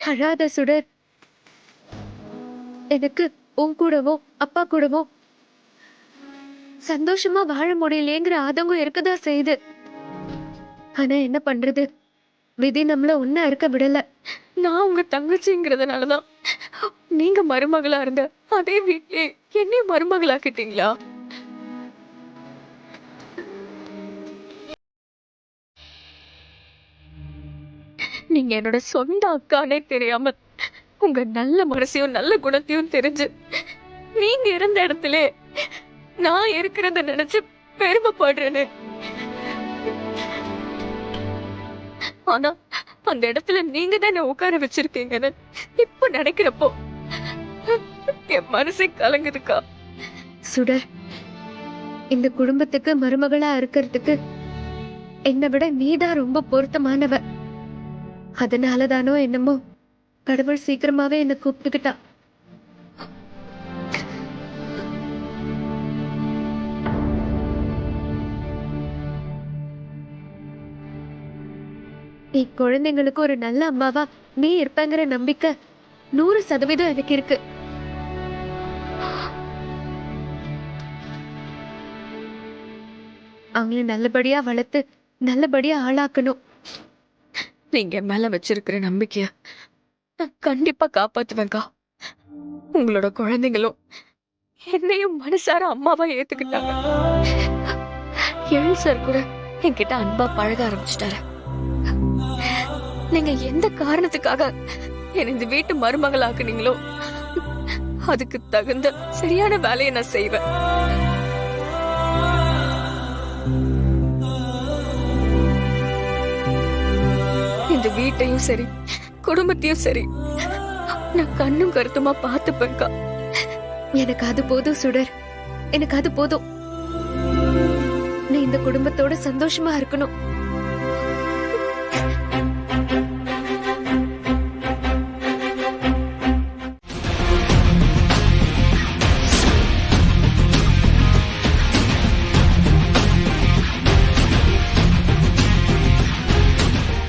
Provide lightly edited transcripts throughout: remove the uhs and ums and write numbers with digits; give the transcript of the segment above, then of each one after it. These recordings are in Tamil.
அழாத சுடர். எனக்கு உன் கூடவோ அப்பா கூடவோ சந்தோஷமா வாழ முடியலையேங்கிற ஆதங்கம் இருக்கதான் செய்யுது. ஆனா என்ன பண்றது, விதி நம்மள ஒன்னா இருக்க விடல. நான் உங்க தங்கச்சிங்கிறதுனாலதான் நீங்க மருமகளா இருந்த அதே வீட்லயே என்னையும் மருமகளாக்கிட்டீங்களா? நீங்க என்னோட சொந்த அக்கானே தெரியாம உங்க நல்ல மனசையும் நல்ல குணத்தையும் தெரிஞ்சு நீங்க இருந்த இடத்துல நான் இருக்கிறத நினைச்சு பெருமைப்படுறேன்னு. ஆனா அந்த இடத்துல நீங்க தான் என்ன உட்கார வச்சிருக்கீங்கன்னு இப்ப நினைக்கிறப்போ என் மனசே கலங்குதுக்கா. சுடர், இந்த குடும்பத்துக்கு மருமகளா இருக்கிறதுக்கு என்னை விட நீதான் ரொம்ப பொருத்தமானவ. அதனாலதானோ என்னமோ கடவுள் சீக்கிரமாவே என்ன கூப்பிட்டுக்கிட்டா. நீ குழந்தைங்களுக்கு ஒரு நல்ல அம்மாவா நீ இருப்பங்கிற நம்பிக்கை 100% எனக்கு இருக்கு. அவங்கள நல்லபடியா வளர்த்து நல்லபடியா ஆளாக்கணும். நீங்க மேல வச்சிருக்கிற நம்பிக்கைய நான் கண்டிப்பா காப்பாத்துவேன்க்கா. உங்களோட குழந்தைங்களும் என்னையும் மனசார அம்மாவா ஏத்துக்கிட்டாங்க. எழு சார் கூட என்கிட்ட அன்பா பழக ஆரம்பிச்சிட்டாரு. நீங்க எந்த காரணத்துக்காக என்ன இந்த வீட்டு மருமகள் ஆக்குனீங்களோ அதுக்கு தகுந்த சரியான வேலையை நான் செய்வேன். இந்த வீட்டையும் சரி குடும்பத்தையும் சரி நான் கண்ணும் கருத்துமா பார்த்துப்பேன்க்கா. எனக்கு அது போதும் சுடர், எனக்கு அது போதும். நீ இந்த குடும்பத்தோட சந்தோஷமா இருக்கணும்.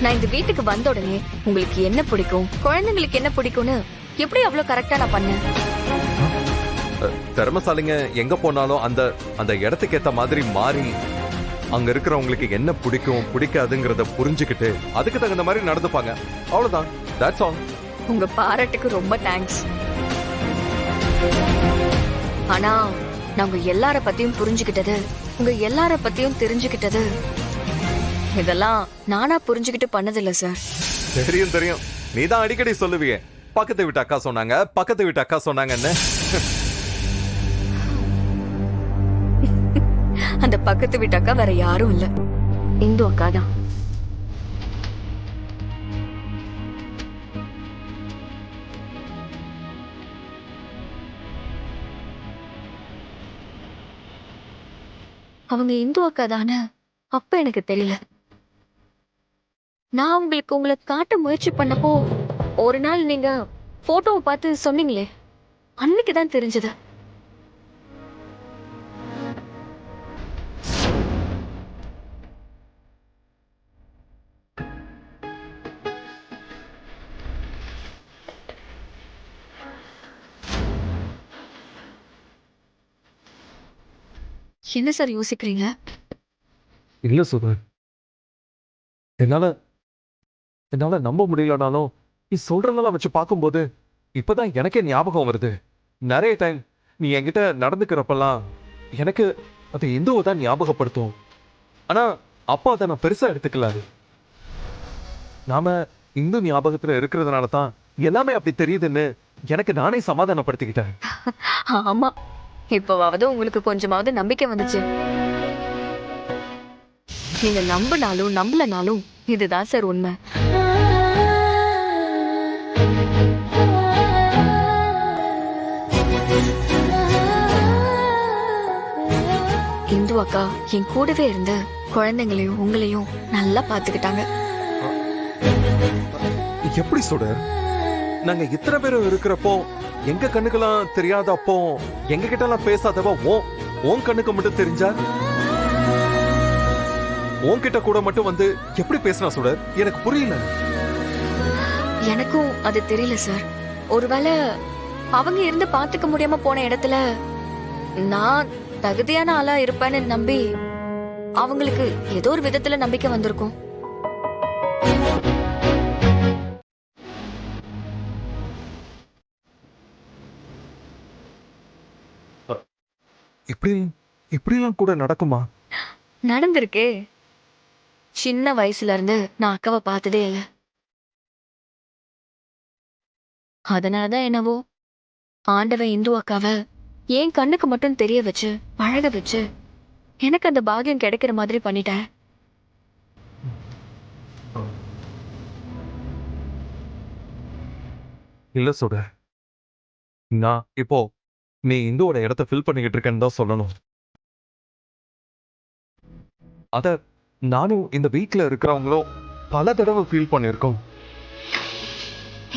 நான் இந்த வீட்டுக்கு வந்த உடனே உங்களுக்கு என்ன பிடிக்கும், குழந்தைங்களுக்கு என்ன பிடிக்கும்னு எப்படி அவ்வளவு கரெக்டா நான் பண்ணேன். திறமசாலிங்க எங்க போனாலும் அந்த அந்த இடத்துக்கு ஏத்த மாதிரி மாறி அங்க இருக்கிறவங்களுக்கு என்ன பிடிக்கும் பிடிக்காதுங்கிறத புரிஞ்சுக்கிட்டு அதுக்கு தகுந்த மாதிரி நடந்துப்பாங்க. அவ்வளவுதான். That's all. உங்க பாராட்டுக்கு ரொம்ப தேங்க்ஸ். ஆனா நான் உங்க எல்லார பத்தியும் புரிஞ்சுக்கிட்டது, உங்க எல்லார பத்தியும் தெரிஞ்சுக்கிட்டது இதெல்லாம் நானா புரிஞ்சுக்கிட்டு பண்ணதில்ல சார். தெரியும் தெரியும். நீதான் அடிக்கடி சொல்லுவியே, பக்கத்து வீட்டு அக்கா சொன்னாங்க, பக்கத்து வீட்டு அக்கா சொன்னாங்கன்னு. அந்த பக்கத்து வீட்டு அக்கா வேற யாரும் இல்ல, இந்து அக்கா தான். அவங்க இந்து அக்கா தானே அப்ப எனக்கு தெரியல. நான் உங்களுக்கு உங்களை காட்ட முயற்சி பண்ணப்போ ஒரு நாள் நீங்க போட்டோவை பார்த்து சொன்னீங்களே, அன்னைக்குதான் தெரிஞ்சது. என்ன சார் யோசிக்கிறீங்க? இல்ல சுதர், என்னால நம்ப முடியலனாலும் நீ சொல்றதெல்லாம் வச்சு பார்க்கும்போது இப்பதான் எனக்கே ஞாபகம் வருது. நிறைய டைம் நீ என்கிட்ட நடந்துக்கிறப்பெல்லாம் எனக்கு அது இந்துவை தான் ஞாபகப்படுத்தும். ஆனா அப்பா அதை நான் பெருசா எடுத்துக்கல. நாம இந்து ஞாபகத்துல இருக்கிறதுனால தான் எல்லாமே அப்படி தெரியுதுன்னு எனக்கு நானே சமாதானப்படுத்திக்கிட்டேன். ஆமா, இப்பவாவது உங்களுக்கு கொஞ்சமாவது நம்பிக்கை வந்துச்சு. நீங்க நம்பினாலும் நம்பலனாலும் இதுதான் சார் உண்மை. இந்து அக்கா என் கூடவே இருந்து குழந்தைங்களையும் உங்களையும் நல்லா பாத்துக்கிட்டாங்க. எப்படி சுடர், நாங்க இத்தனை பேரும் இருக்கிறப்போ எங்க கண்ணுக்கெல்லாம் தெரியாத அப்போ எங்க கிட்ட எல்லாம் பேசாதவ உன் கண்ணுக்கு மட்டும் தெரிஞ்சா உன்கிட்ட கூட மட்டும் வந்து எப்படி பேசினா சுடர்? எனக்கு புரியல. எனக்கும் அது தெரியல சார். ஒருவேளை அவங்க இருந்து பாத்துக்க முடியாம போன இடத்துல நான் தகுதியான ஆளா இருப்பேன்னு நம்பி அவங்களுக்கு ஏதோ ஒரு விதத்துல நம்பிக்கை வந்திருக்கும். இப்படிலாம் கூட நடக்குமா? நடந்திருக்கே. சின்ன வயசுல இருந்து நான் அக்காவை பார்த்ததே இல்ல. அதனாலதான் என்னவோ ஆண்டவன் இந்து அக்காவை என் கண்ணுக்கு மட்டும் தெரிய வச்சு பழக வச்சு எனக்கு அந்த பாக்கியம் கிடைக்கிற மாதிரி பண்ணிட்டேன். இல்ல சுடர், நான் இப்போ நீ இந்துவோட இடத்த ஃபில் பண்ணிக்கிட்டு இருக்கேன்னு தான் சொல்லணும். அத நானும் இந்த வீட்ல இருக்கிறவங்களும் பல தடவை ஃபீல் பண்ணியிருக்கோம்.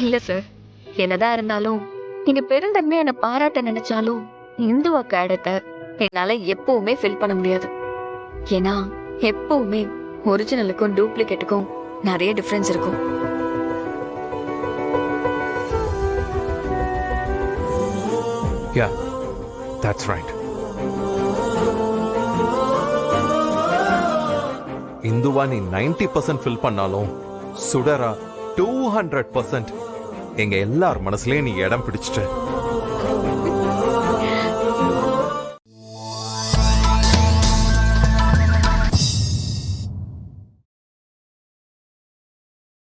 இல்ல சார், என்னதான் இருந்தாலும் நீங்க பெருந்தன்மையா என்ன பாராட்ட நினைச்சாலும் இந்து அக்கா இடத்த என்னால எப்பவுமே ஃபில் பண்ண முடியாது. ஏன்னா எப்பவுமே ஒரிஜினலுக்கும் டூப்ளிகேட்டுக்கும் நிறைய டிஃபரன்ஸ் இருக்கும். Yeah, that's right. இந்துவா நீ 90% ஃபில் பண்ணாலும் சுடரா 200% எங்க எல்லார் மனசுலயும் நீ இடம் பிடிச்சிட்ட.